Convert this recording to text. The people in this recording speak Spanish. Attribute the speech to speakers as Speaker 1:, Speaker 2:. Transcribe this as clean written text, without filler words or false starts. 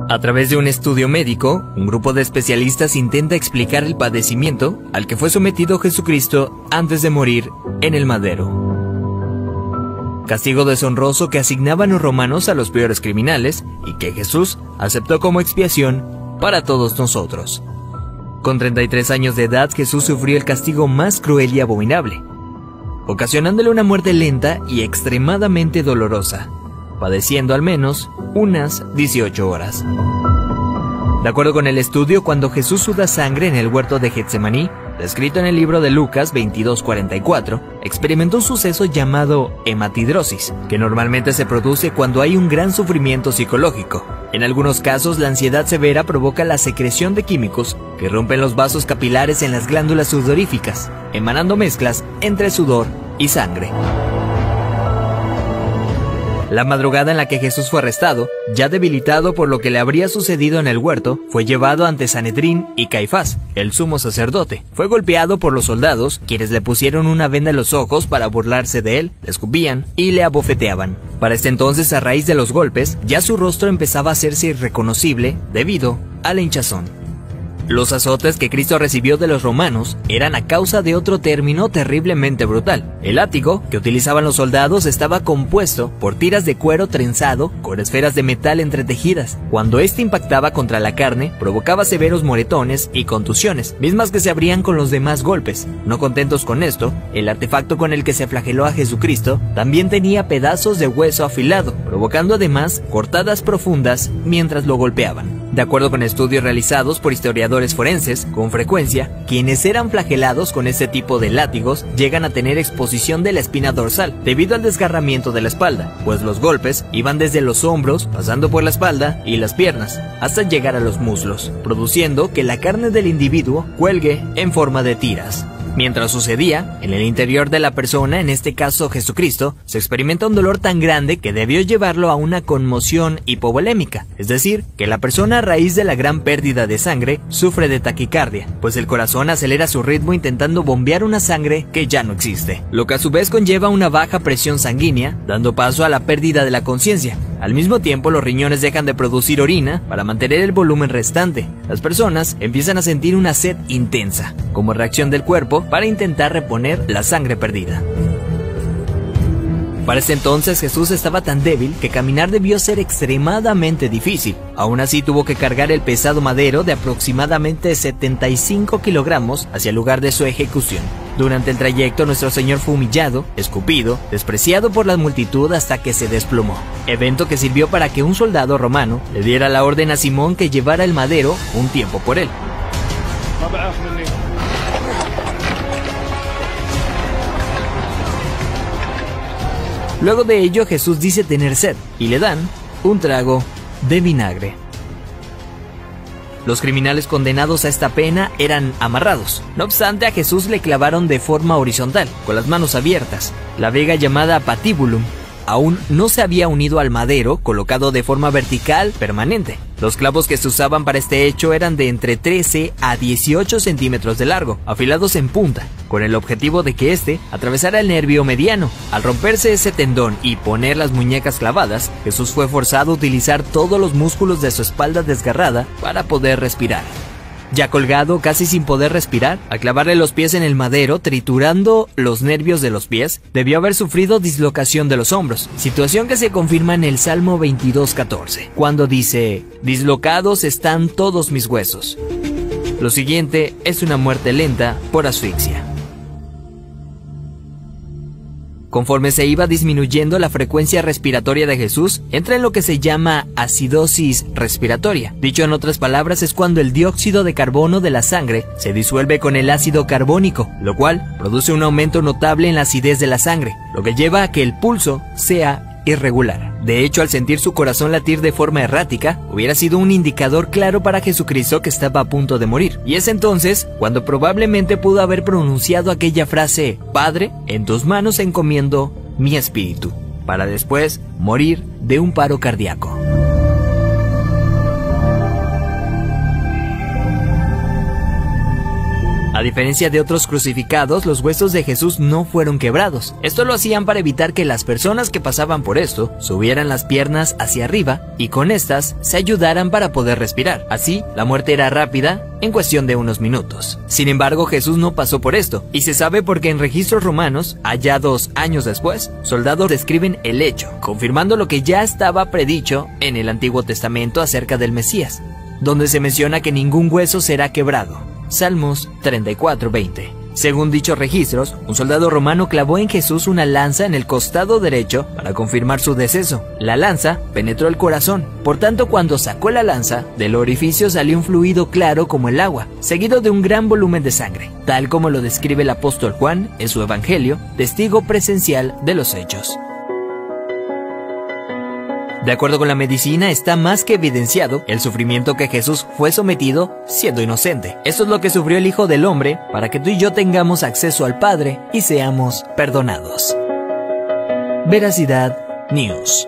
Speaker 1: A través de un estudio médico, un grupo de especialistas intenta explicar el padecimiento al que fue sometido Jesucristo antes de morir en el madero. Castigo deshonroso que asignaban los romanos a los peores criminales y que Jesús aceptó como expiación para todos nosotros. Con 33 años de edad, Jesús sufrió el castigo más cruel y abominable, ocasionándole una muerte lenta y extremadamente dolorosa, padeciendo al menos unas 18 horas. De acuerdo con el estudio, cuando Jesús suda sangre en el huerto de Getsemaní, descrito en el libro de Lucas 22:44, experimentó un suceso llamado hematidrosis, que normalmente se produce cuando hay un gran sufrimiento psicológico. En algunos casos, la ansiedad severa provoca la secreción de químicos que rompen los vasos capilares en las glándulas sudoríficas, emanando mezclas entre sudor y sangre. La madrugada en la que Jesús fue arrestado, ya debilitado por lo que le habría sucedido en el huerto, fue llevado ante Sanedrín y Caifás, el sumo sacerdote. Fue golpeado por los soldados, quienes le pusieron una venda en los ojos para burlarse de él, le escupían y le abofeteaban. Para este entonces, a raíz de los golpes, ya su rostro empezaba a hacerse irreconocible debido a la hinchazón. Los azotes que Cristo recibió de los romanos eran a causa de otro término terriblemente brutal. El látigo que utilizaban los soldados estaba compuesto por tiras de cuero trenzado con esferas de metal entretejidas. Cuando este impactaba contra la carne, provocaba severos moretones y contusiones, mismas que se abrían con los demás golpes. No contentos con esto, el artefacto con el que se flageló a Jesucristo también tenía pedazos de hueso afilado, provocando además cortadas profundas mientras lo golpeaban. De acuerdo con estudios realizados por historiadores forenses, con frecuencia, quienes eran flagelados con este tipo de látigos llegan a tener exposición de la espina dorsal debido al desgarramiento de la espalda, pues los golpes iban desde los hombros, pasando por la espalda y las piernas, hasta llegar a los muslos, produciendo que la carne del individuo cuelgue en forma de tiras. Mientras sucedía, en el interior de la persona, en este caso Jesucristo, se experimenta un dolor tan grande que debió llevarlo a una conmoción hipovolémica, es decir, que la persona a raíz de la gran pérdida de sangre sufre de taquicardia, pues el corazón acelera su ritmo intentando bombear una sangre que ya no existe, lo que a su vez conlleva una baja presión sanguínea, dando paso a la pérdida de la conciencia. Al mismo tiempo, los riñones dejan de producir orina para mantener el volumen restante. Las personas empiezan a sentir una sed intensa, como reacción del cuerpo para intentar reponer la sangre perdida. Para ese entonces Jesús estaba tan débil que caminar debió ser extremadamente difícil. Aún así tuvo que cargar el pesado madero de aproximadamente 75 kilogramos hacia el lugar de su ejecución. Durante el trayecto nuestro Señor fue humillado, escupido, despreciado por la multitud hasta que se desplomó. Evento que sirvió para que un soldado romano le diera la orden a Simón que llevara el madero un tiempo por él. Luego de ello Jesús dice tener sed y le dan un trago de vinagre. Los criminales condenados a esta pena eran amarrados. No obstante, a Jesús le clavaron de forma horizontal, con las manos abiertas. La viga llamada patíbulum aún no se había unido al madero, colocado de forma vertical permanente. Los clavos que se usaban para este hecho eran de entre 13 a 18 centímetros de largo, afilados en punta, con el objetivo de que éste atravesara el nervio mediano. Al romperse ese tendón y poner las muñecas clavadas, Jesús fue forzado a utilizar todos los músculos de su espalda desgarrada para poder respirar. Ya colgado, casi sin poder respirar, al clavarle los pies en el madero, triturando los nervios de los pies, debió haber sufrido dislocación de los hombros, situación que se confirma en el Salmo 22:14, cuando dice: «Dislocados están todos mis huesos». Lo siguiente es una muerte lenta por asfixia. Conforme se iba disminuyendo la frecuencia respiratoria de Jesús, entra en lo que se llama acidosis respiratoria. Dicho en otras palabras, es cuando el dióxido de carbono de la sangre se disuelve con el ácido carbónico, lo cual produce un aumento notable en la acidez de la sangre, lo que lleva a que el pulso sea irregular. De hecho, al sentir su corazón latir de forma errática, hubiera sido un indicador claro para Jesucristo que estaba a punto de morir. Y es entonces cuando probablemente pudo haber pronunciado aquella frase: «Padre, en tus manos encomiendo mi espíritu», para después morir de un paro cardíaco. A diferencia de otros crucificados, los huesos de Jesús no fueron quebrados. Esto lo hacían para evitar que las personas que pasaban por esto subieran las piernas hacia arriba y con estas se ayudaran para poder respirar. Así, la muerte era rápida en cuestión de unos minutos. Sin embargo, Jesús no pasó por esto, y se sabe porque en registros romanos, allá 2 años después, soldados describen el hecho, confirmando lo que ya estaba predicho en el Antiguo Testamento acerca del Mesías, donde se menciona que ningún hueso será quebrado. Salmos 34:20. Según dichos registros, un soldado romano clavó en Jesús una lanza en el costado derecho para confirmar su deceso. La lanza penetró el corazón, por tanto cuando sacó la lanza, del orificio salió un fluido claro como el agua, seguido de un gran volumen de sangre, tal como lo describe el apóstol Juan en su Evangelio, testigo presencial de los hechos. De acuerdo con la medicina, está más que evidenciado el sufrimiento que Jesús fue sometido siendo inocente. Esto es lo que sufrió el Hijo del Hombre para que tú y yo tengamos acceso al Padre y seamos perdonados. Veracidad News.